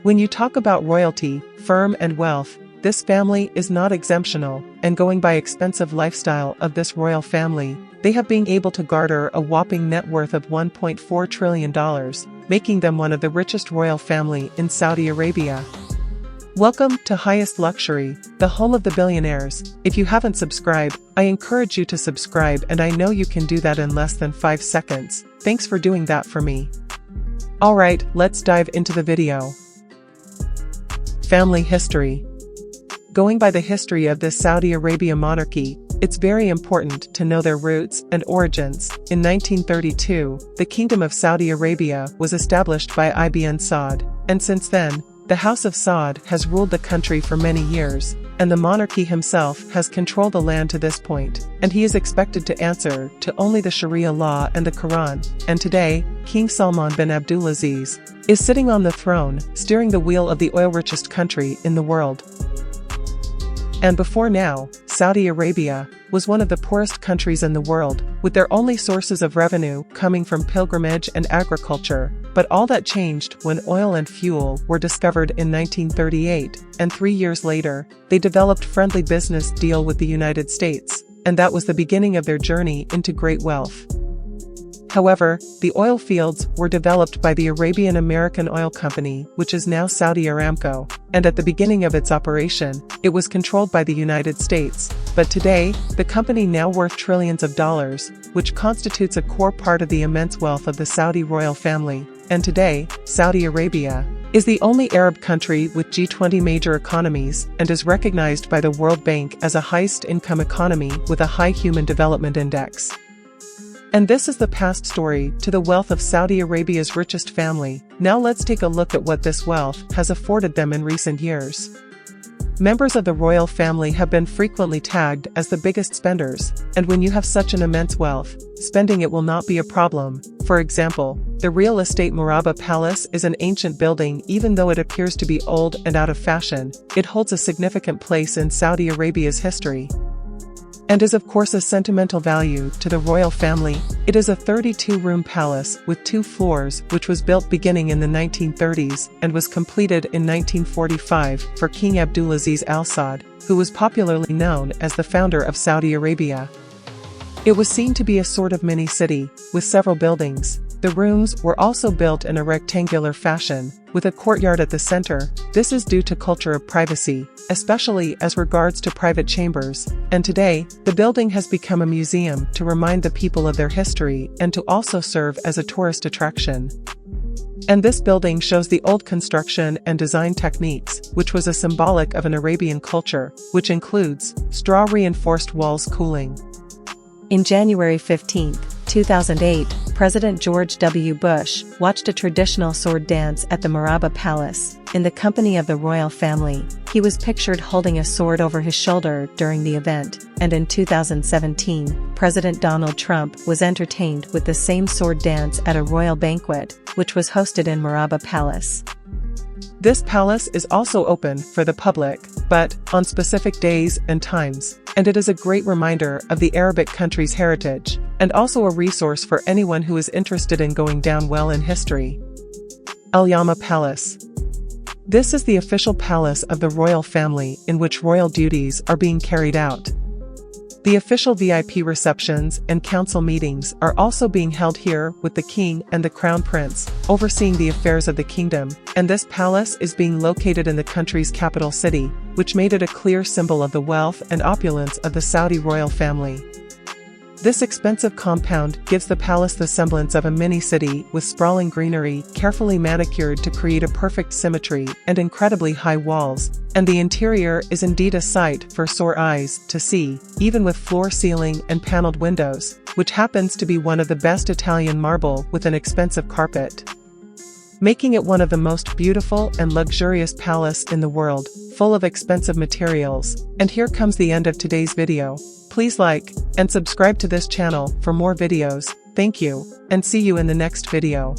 When you talk about royalty, firm and wealth, this family is not exemptional, and going by expensive lifestyle of this royal family, they have been able to garner a whopping net worth of $1.4 trillion, making them one of the richest royal family in Saudi Arabia. Welcome to Highest Luxury, the home of the billionaires. If you haven't subscribed, I encourage you to subscribe, and I know you can do that in less than 5 seconds. Thanks for doing that for me. Alright, let's dive into the video. Family history. Going by the history of this Saudi Arabia monarchy, it's very important to know their roots and origins. In 1932, the Kingdom of Saudi Arabia was established by Ibn Saud, and since then, the House of Saud has ruled the country for many years, and the monarchy himself has controlled the land to this point, and he is expected to answer to only the Sharia law and the Quran. And today, King Salman bin Abdulaziz is sitting on the throne, steering the wheel of the oil-richest country in the world. And before now, Saudi Arabia was one of the poorest countries in the world, with their only sources of revenue coming from pilgrimage and agriculture. But all that changed when oil and fuel were discovered in 1938, and 3 years later, they developed friendly business deal with the United States, and that was the beginning of their journey into great wealth. However, the oil fields were developed by the Arabian American Oil Company, which is now Saudi Aramco, and at the beginning of its operation, it was controlled by the United States. But today, the company now worth trillions of dollars, which constitutes a core part of the immense wealth of the Saudi royal family. And today, Saudi Arabia is the only Arab country with G20 major economies and is recognized by the World Bank as a highest income economy with a high human development index. And this is the past story to the wealth of Saudi Arabia's richest family. Now let's take a look at what this wealth has afforded them in recent years. Members of the royal family have been frequently tagged as the biggest spenders, and when you have such an immense wealth, spending it will not be a problem. For example, the real estate Murabba Palace is an ancient building. Even though it appears to be old and out of fashion, it holds a significant place in Saudi Arabia's history, and is of course a sentimental value to the royal family. It is a 32-room palace with 2 floors, which was built beginning in the 1930s and was completed in 1945 for King Abdulaziz Al Saud, who was popularly known as the founder of Saudi Arabia. It was seen to be a sort of mini-city, with several buildings. The rooms were also built in a rectangular fashion, with a courtyard at the center. This is due to culture of privacy, especially as regards to private chambers. And today, the building has become a museum to remind the people of their history and to also serve as a tourist attraction. And this building shows the old construction and design techniques, which was a symbolic of an Arabian culture, which includes straw-reinforced walls cooling. In January 15, 2008, President George W. Bush watched a traditional sword dance at the Murabba Palace, in the company of the royal family. He was pictured holding a sword over his shoulder during the event, and in 2017, President Donald Trump was entertained with the same sword dance at a royal banquet, which was hosted in Murabba Palace. This palace is also open for the public, but on specific days and times, and it is a great reminder of the Arabic country's heritage, and also a resource for anyone who is interested in going down well in history. Al Yama Palace. This is the official palace of the royal family in which royal duties are being carried out. The official VIP receptions and council meetings are also being held here, with the king and the crown prince overseeing the affairs of the kingdom, and this palace is being located in the country's capital city, which made it a clear symbol of the wealth and opulence of the Saudi royal family. This expensive compound gives the palace the semblance of a mini-city with sprawling greenery, carefully manicured to create a perfect symmetry, and incredibly high walls, and the interior is indeed a sight for sore eyes to see, even with floor-ceiling and paneled windows, which happens to be one of the best Italian marble with an expensive carpet, making it one of the most beautiful and luxurious palace in the world, full of expensive materials. And here comes the end of today's video. Please like and subscribe to this channel for more videos. Thank you, and see you in the next video.